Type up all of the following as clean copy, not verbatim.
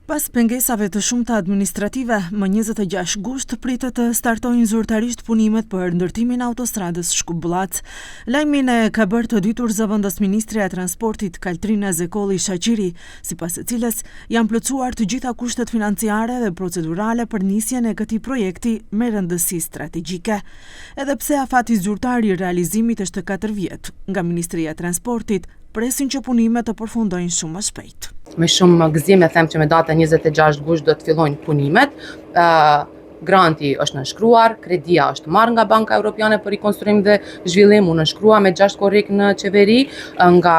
Pas pengesave të shumta administrative, më 26 gusht pritet të startojnë zyrtarisht punimet për ndërtimin e autostradës Shkup-Bullac. Lajmin e ka bërë të ditur zëvendës Ministrja e Transportit Kaltrina Zekolli Shaqiri, sipas së cilës janë plotësuar të gjitha kushtet financiare dhe procedurale për nisjen e këtij projekti me rëndësi strategjike. Edhe pse afati zyrtar i realizimit është 4 vjet, nga Ministria e Transportit presin që punimet të përfundojnë shumë më shpejt. Me shumë gëzim e them që me datën 26 gusht do të fillojnë punimet. Granti është nënshkruar, kredia është marrë nga Banka Europiane për Rikonstruim dhe Zhvillim, u nënshkrua me 6 korrik në qeveri nga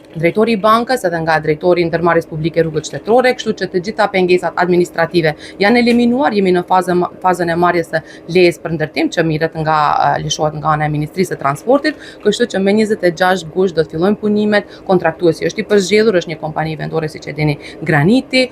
drejtori i bankës edhe nga drejtori i ndërmarrjes publike rrugët shtetërore, kështu që të gjitha pengesat administrative janë eliminuar, jemi në fazën e marrjes së lejes për ndërtim që lëshohet nga ana e Ministrisë së Transportit, kështu që me 26 gusht do të fillojnë punimet. Kontraktuesi është i përzgjedhur, është një kompani vendore siç e dini, Graniti.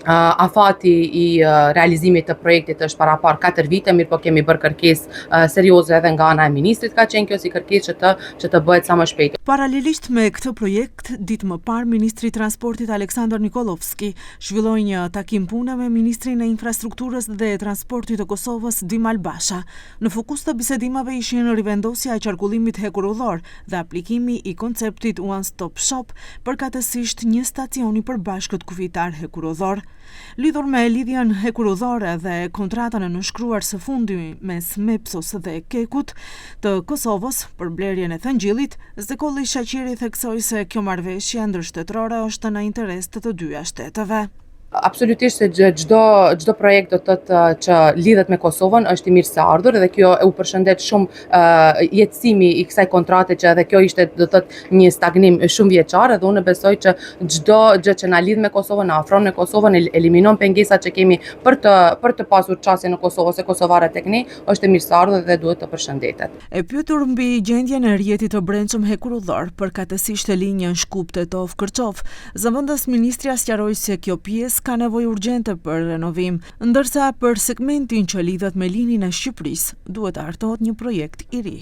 Afati i realizimit të projektit është parapar 4 vite, mirë po kemi bërë kërkesë serioze edhe nga ana e ministrit, ka qenë kjo si kërkesë që të bëhet sa më shpejt. Paralelisht me këtë projekt, ditë më parë Ministri i Transportit Aleksandar Nikolovski zhvilloi një takim pune me Ministrin e Infrastrukturës dhe Transportit të Kosovës Dimal Basha. Në fokus të bisedimave ishin rivendosja e qarkullimit hekurudhor dhe aplikimi i konceptit One Stop Shop, përkatësisht një stacion i përbashkët kufitar hekurudhor. Lidhur me lidhjen hekurudhore dhe kontratën e nënshkruar së fundi mes Mepsos dhe Kekut të Kosovës për blerjen e thëngjillit, Zekolli Shaqiri theksoi se kjo marrëveshje ndërshtetërore është në interes të dyja shteteve. Absolutisht se çdo projekt do të thotë që lidhet me Kosovën është i mirë se ardhur dhe kjo u përshëndet shumë jetësimi i kësaj kontrate që edhe kjo ishte do të thotë një stagnim shumë vjeçar dhe unë besoj që çdo gjë që na lidh me Kosovën, na afron me Kosovën, eliminon pengesat që kemi për të pasur çësje në Kosovë ose kosovarët tek ne, është e mirë se ardhur dhe duhet të përshëndetet. E pyetur mbi gjendjen e rrjetit të brendshëm hekurudhor, përkatësisht linjën Shkup-Tetov-Kërçov, zëvendës ministrja sqaroi se kjo pjesë ka nevojë urgjente për renovim, ndërsa për segmentin që lidhet me linjën e Shqipërisë duhet të hartohet një projekt i ri.